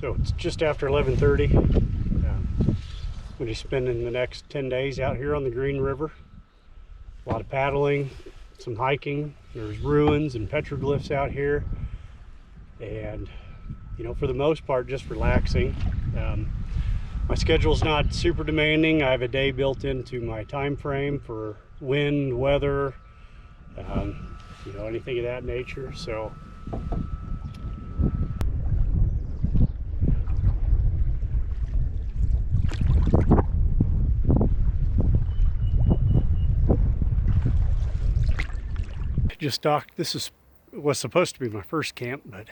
So it's just after 11:30. We'll be spending the next 10 days out here on the Green River. A lot of paddling, some hiking. There's ruins and petroglyphs out here. And, you know, for the most part, just relaxing. My schedule's not super demanding. I have a day built into my time frame for wind, weather, you know, anything of that nature. So just docked. Was supposed to be my first camp, but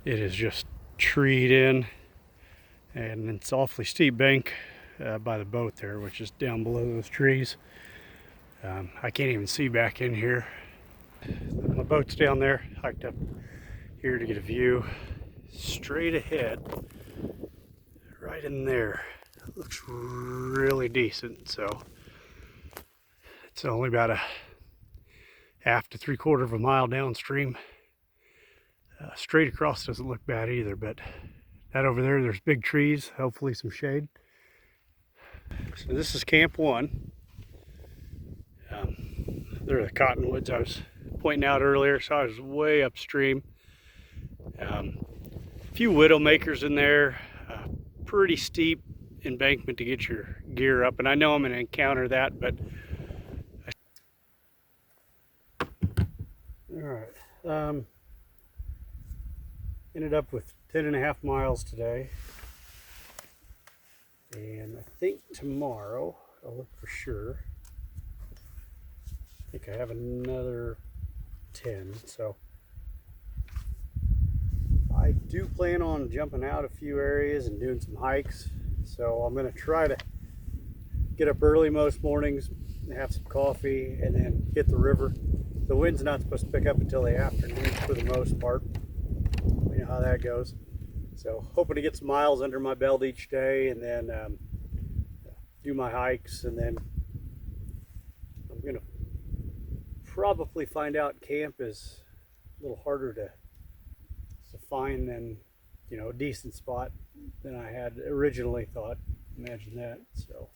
it is just treed in, and it's awfully steep bank by the boat there, which is down below those trees. I can't even see back in here. My boat's down there. Hiked up here to get a view straight ahead, right in there. It looks really decent. So it's only about a half to 3/4 of a mile downstream. Straight across doesn't look bad either, but that over there's big trees, hopefully some shade. So this is Camp 1. There are the cottonwoods I was pointing out earlier, so I was way upstream. A few widowmakers in there, pretty steep embankment to get your gear up, and I know I'm going to encounter that, but all right. Ended up with 10.5 miles today, and I think tomorrow, I'll look for sure, I think I have another 10, so I do plan on jumping out a few areas and doing some hikes. So I'm going to try to get up early most mornings, have some coffee, and then hit the river. The wind's not supposed to pick up until the afternoon for the most part. You know how that goes. So hoping to get some miles under my belt each day, and then do my hikes, and then I'm going to probably find out camp is a little harder to find than, you know, a decent spot than I had originally thought. Imagine that. So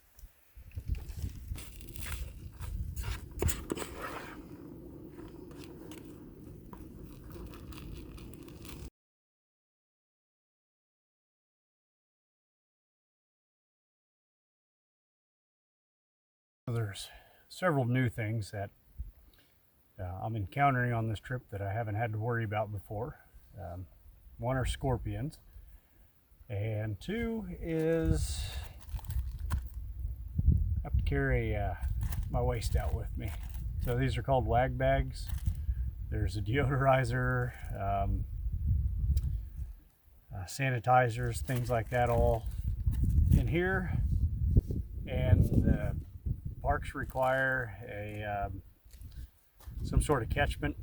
there's several new things that I'm encountering on this trip that I haven't had to worry about before. One are scorpions, and two is I have to carry my waste out with me. So these are called wag bags. There's a deodorizer, sanitizers, things like that, all in here. And the parks require a some sort of catchment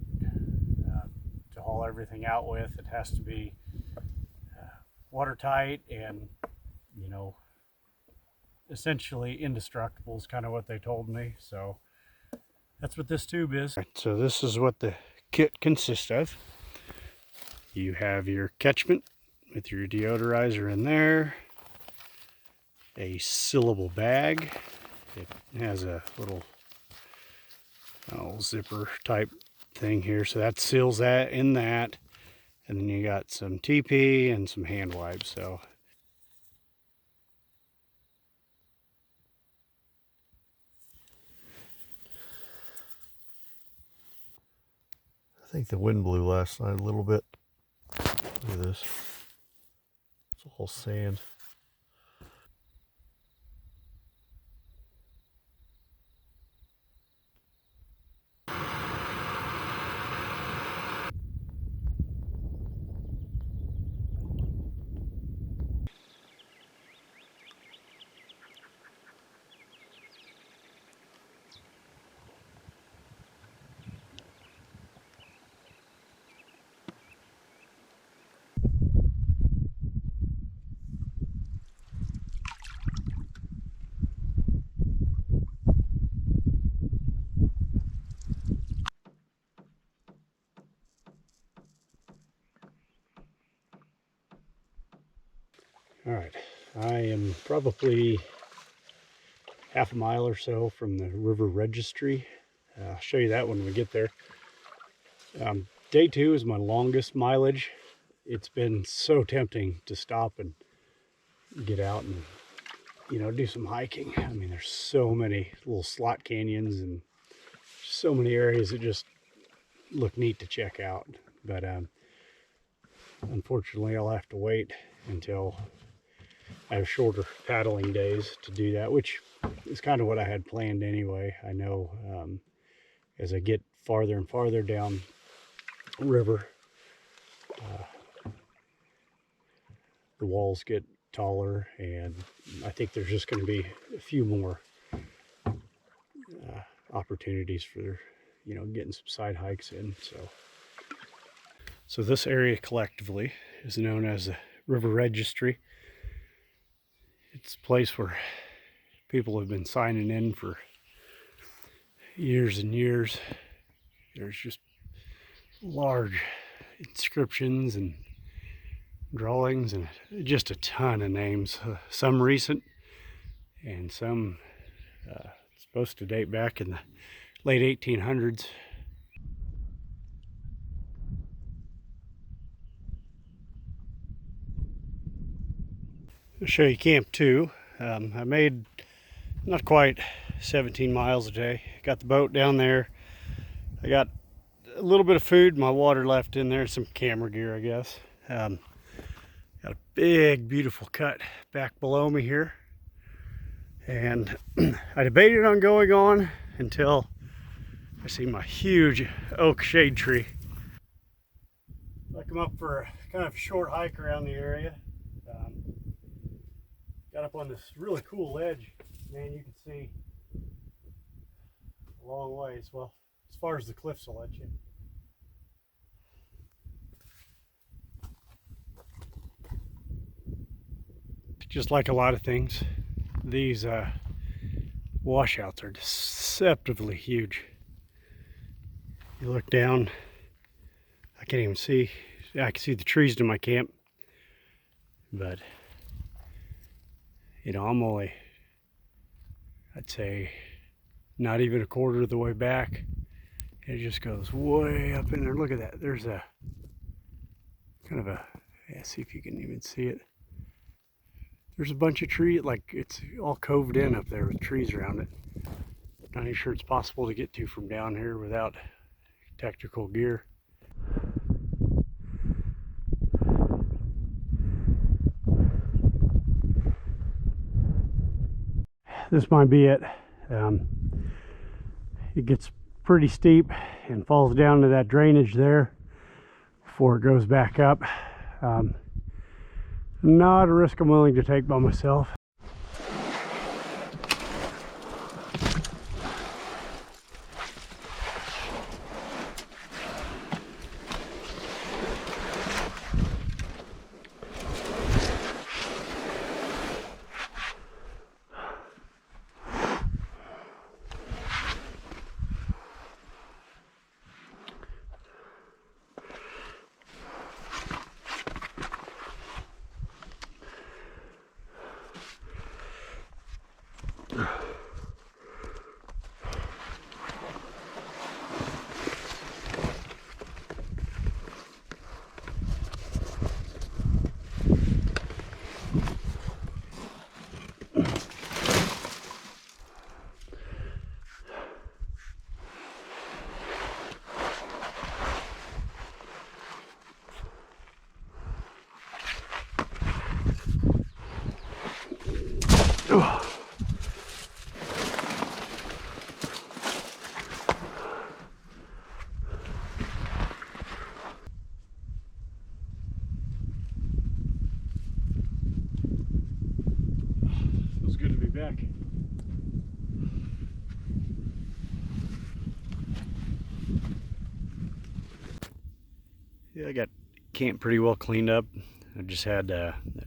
to haul everything out with. It has to be watertight and, you know, essentially indestructible is kind of what they told me. So that's what this tube is. Right, so this is what the kit consists of. You have your catchment with your deodorizer in there, a sealable bag. It has a little zipper type thing here, so that seals that in that, and then you got some TP and some hand wipes. So I think the wind blew last night a little bit. Look at this. It's all sand. I am probably half a mile or so from the river registry. I'll show you that when we get there. Day 2 is my longest mileage. It's been so tempting to stop and get out and, you know, do some hiking. I mean, there's so many little slot canyons and so many areas that just look neat to check out. But unfortunately, I'll have to wait until I have shorter paddling days to do that, which is kind of what I had planned anyway. I know as I get farther and farther down river, the walls get taller, and I think there's just going to be a few more opportunities for, you know, getting some side hikes in. So this area collectively is known as the River Registry. It's a place where people have been signing in for years and years. There's just large inscriptions and drawings and just a ton of names, some recent and some supposed to date back in the late 1800s. I'll show you Camp 2. I made not quite 17 miles a day. Got the boat down there. I got a little bit of food, my water left in there, some camera gear, I guess. Got a big, beautiful cut back below me here. And I debated on going on until I see my huge oak shade tree. I come up for a kind of short hike around the area. Got up on this really cool ledge. Man, you can see a long ways. Well, as far as the cliffs will let you. Just like a lot of things, these washouts are deceptively huge. You look down, I can't even see. I can see the trees to my camp, but you know, I'm only, I'd say, not even a quarter of the way back. It just goes way up in there. Look at that. There's a kind of a, yeah, see if you can even see it. There's a bunch of trees, like it's all coved in up there with trees around it. Not even sure it's possible to get to from down here without technical gear. This might be it. It gets pretty steep and falls down to that drainage there before it goes back up. Not a risk I'm willing to take by myself. Feels good to be back. Yeah, I got camp pretty well cleaned up. I just had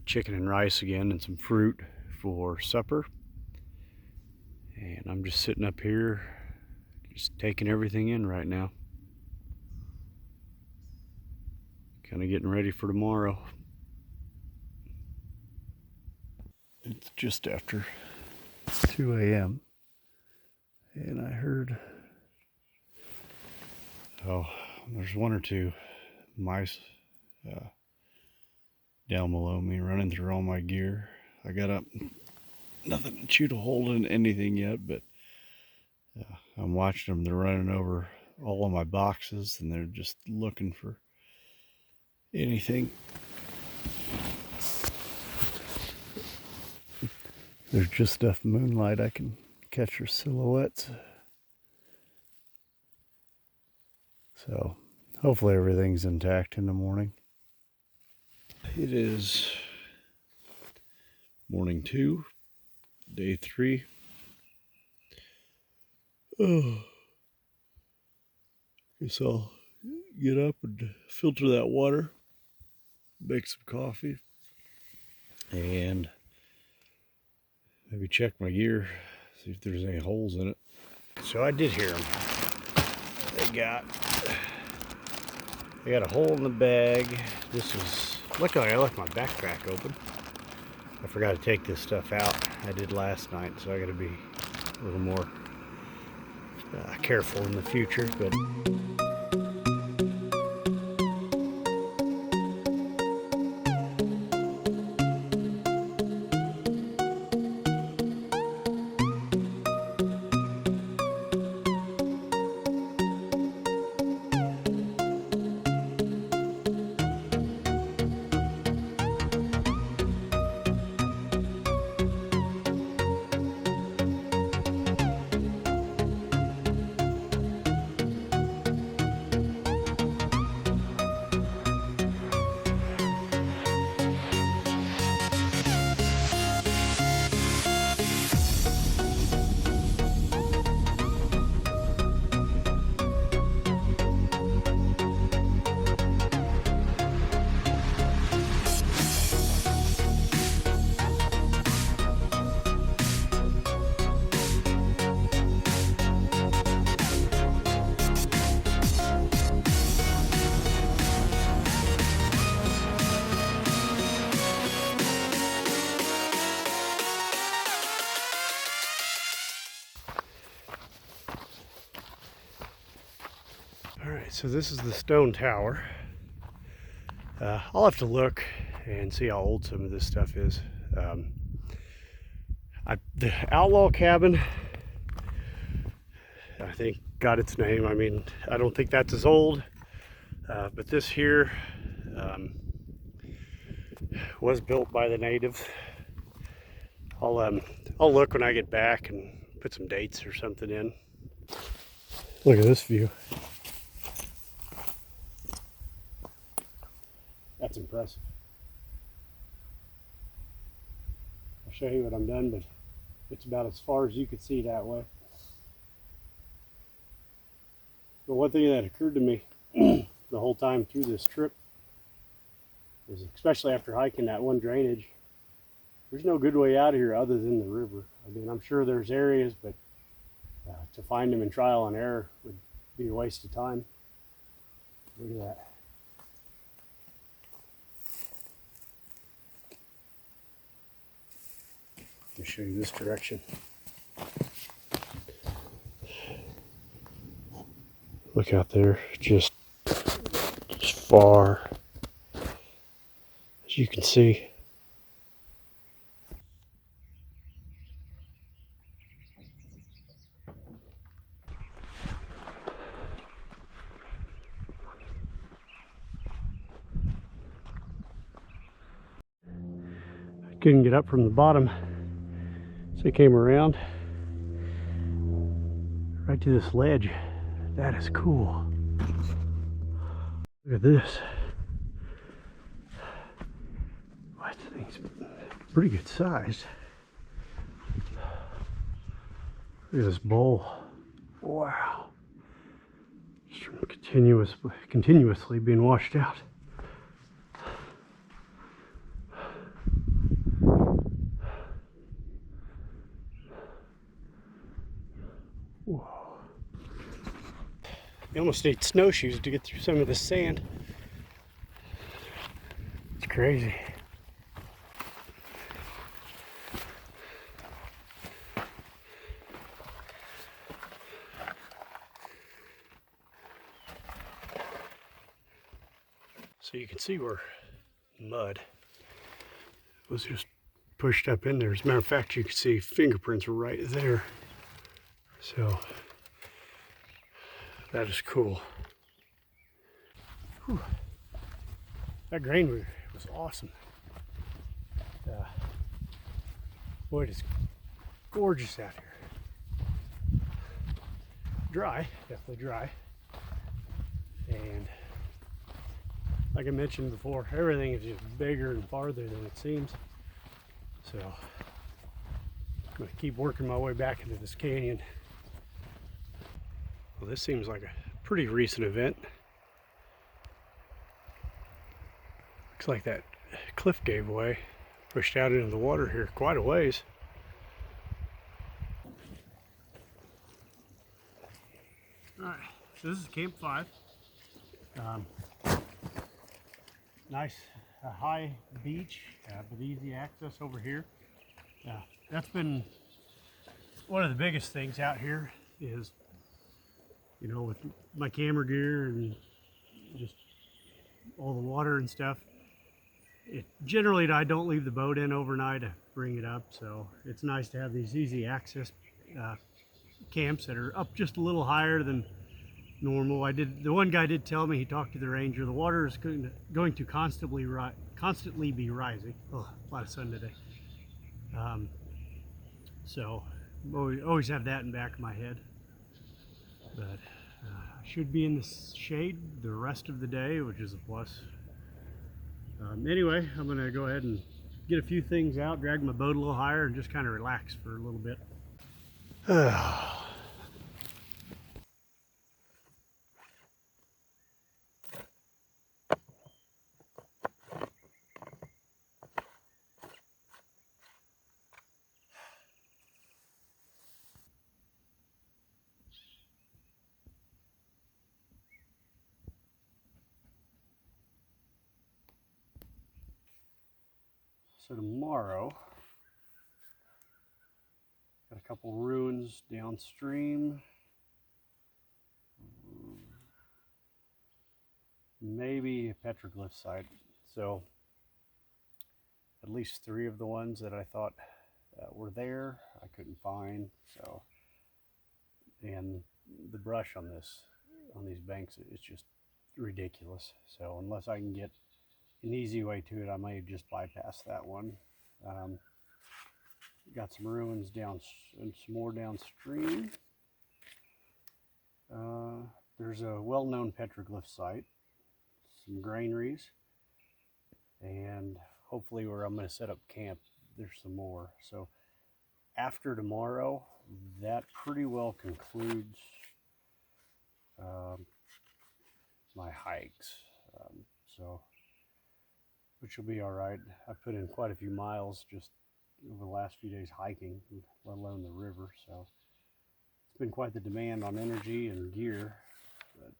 chicken and rice again and some fruit for supper. And I'm just sitting up here, just taking everything in right now. Kind of getting ready for tomorrow. It's just after 2 a.m. and I heard, oh, there's one or two mice down below me running through all my gear. I got up, nothing to shoot a hole in anything yet, but I'm watching them. They're running over all of my boxes and they're just looking for anything. There's just enough moonlight I can catch their silhouettes. So hopefully everything's intact in the morning. It is morning 2, day 3. Oh, guess I'll get up and filter that water, make some coffee, and maybe check my gear, see if there's any holes in it. So I did hear them. They got a hole in the bag. This is, luckily I left my backpack open. I forgot to take this stuff out. I did last night, so I got to be a little more careful in the future. But alright, so this is the stone tower. I'll have to look and see how old some of this stuff is. The outlaw cabin, I think, got its name. I mean, I don't think that's as old, but this here was built by the natives. I'll look when I get back and put some dates or something in. Look at this view. That's impressive. I'll show you what I'm done, but it's about as far as you could see that way. But one thing that occurred to me the whole time through this trip is, especially after hiking that one drainage, there's no good way out of here other than the river. I mean, I'm sure there's areas, but to find them in trial and error would be a waste of time. Look at that. Let me show you this direction. Look out there, just as far as you can see. I couldn't get up from the bottom, so I came around right to this ledge. That is cool. Look at this. Wow, this thing's pretty good size. Look at this bowl. Wow. Just from continuously being washed out. Whoa. You almost need snowshoes to get through some of the sand. It's crazy. So you can see where mud was just pushed up in there. As a matter of fact, you can see fingerprints right there. So that is cool. Whew. That grain was awesome. Boy, it is gorgeous out here. Dry, definitely dry. And like I mentioned before, everything is just bigger and farther than it seems. So I'm gonna keep working my way back into this canyon. Well, this seems like a pretty recent event. Looks like that cliff gave way, pushed out into the water here quite a ways. All right, so this is Camp 5. Nice high beach, but easy access over here. That's been one of the biggest things out here is, you know, with my camera gear and just all the water and stuff. Generally, I don't leave the boat in overnight to bring it up, so it's nice to have these easy access camps that are up just a little higher than normal. The one guy did tell me, he talked to the ranger, the water is going to constantly be rising. Oh, a lot of sun today. So always have that in the back of my head. But I should be in the shade the rest of the day, which is a plus. Anyway, I'm gonna go ahead and get a few things out, drag my boat a little higher, and just kind of relax for a little bit. So tomorrow, got a couple ruins downstream. Maybe a petroglyph site. So at least 3 of the ones that I thought were there, I couldn't find. So, and the brush on these banks is just ridiculous. So unless I can get an easy way to it, I may just bypass that one. Got some ruins down and some more downstream. There's a well-known petroglyph site, some granaries, and hopefully where I'm going to set up camp, there's some more. So after tomorrow, that pretty well concludes my hikes. So, which will be all right. I've put in quite a few miles just over the last few days hiking, let alone the river. So it's been quite the demand on energy and gear. But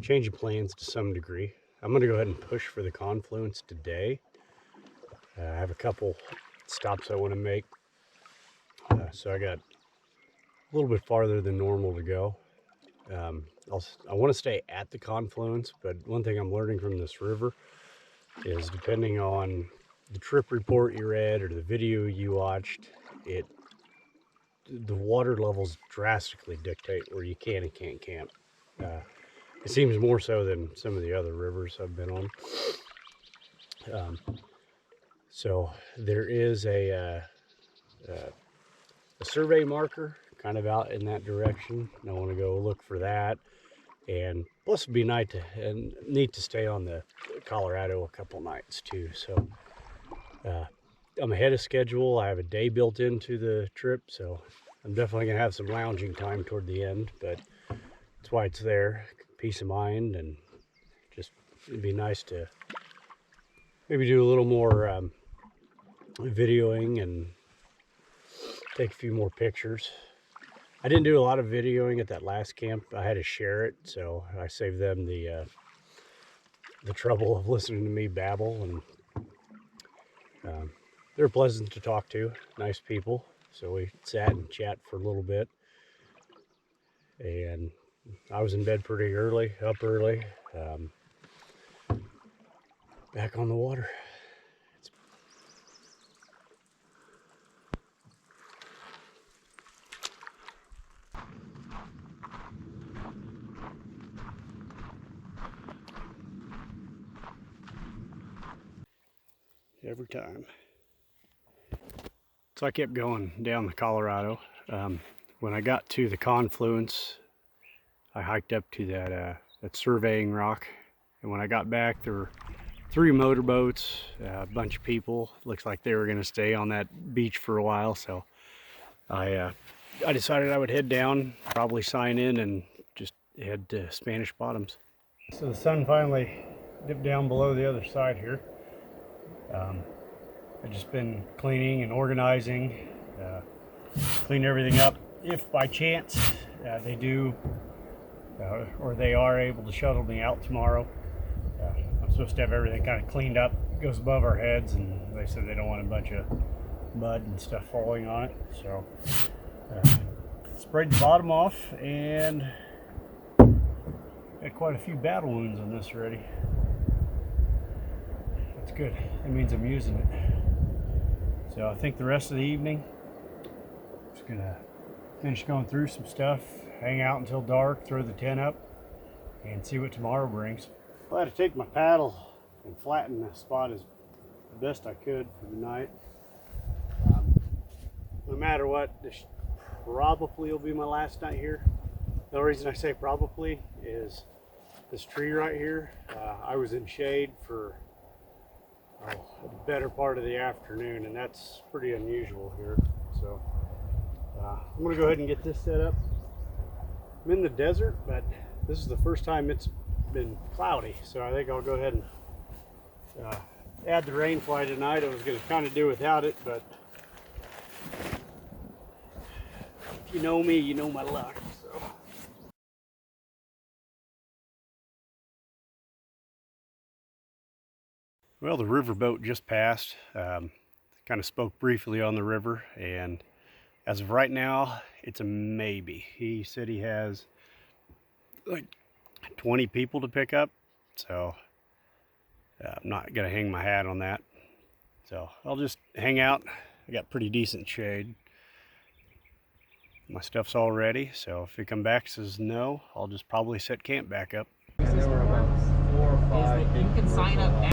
change of plans to some degree. I'm going to go ahead and push for the confluence today. I have a couple stops I want to make, so I got a little bit farther than normal to go. I want to stay at the confluence, but one thing I'm learning from this river is depending on the trip report you read or the video you watched, the water levels drastically dictate where you can and can't camp. It seems more so than some of the other rivers I've been on. So there is a survey marker kind of out in that direction. I want to go look for that. And plus it'd be neat to stay on the Colorado a couple nights too. So I'm ahead of schedule. I have a day built into the trip, so I'm definitely gonna have some lounging time toward the end, but that's why it's there. Peace of mind, and just it'd be nice to maybe do a little more videoing and take a few more pictures. I didn't do a lot of videoing at that last camp. I had to share it, so I saved them the trouble of listening to me babble. And they're pleasant to talk to, nice people. So we sat and chat for a little bit. And I was in bed pretty early, up early, back on the water. Every time. So I kept going down the Colorado. When I got to the confluence, I hiked up to that surveying rock, and when I got back, there were 3 motorboats, a bunch of people. Looks like they were going to stay on that beach for a while, so I decided I would head down, probably sign in, and just head to Spanish Bottoms. So the sun finally dipped down below the other side here. I've just been cleaning and organizing, clean everything up. If by chance they do, or they are able to shuttle me out tomorrow, I'm supposed to have everything kind of cleaned up. It goes above our heads, and they said they don't want a bunch of mud and stuff falling on it. So sprayed the bottom off, and got quite a few battle wounds on this already. That's good. That means I'm using it. So I think the rest of the evening, just gonna finish going through some stuff, hang out until dark, throw the tent up, and see what tomorrow brings. I had to take my paddle and flatten the spot as best I could for the night. No matter what, this probably will be my last night here. The only reason I say probably is this tree right here. I was in shade for the better part of the afternoon, and that's pretty unusual here. So I'm gonna go ahead and get this set up. I'm in the desert, but this is the first time it's been cloudy, so I think I'll go ahead and add the rain fly tonight. I was gonna kind of do without it, but if you know me, you know my luck. So well, the riverboat just passed. Kind of spoke briefly on the river, and as of right now, it's a maybe. He said he has like 20 people to pick up, so I'm not gonna hang my hat on that. So I'll just hang out. I got pretty decent shade. My stuff's all ready, so if he come back and says no, I'll just probably set camp back up. There were about 4 or 5. You can sign up now.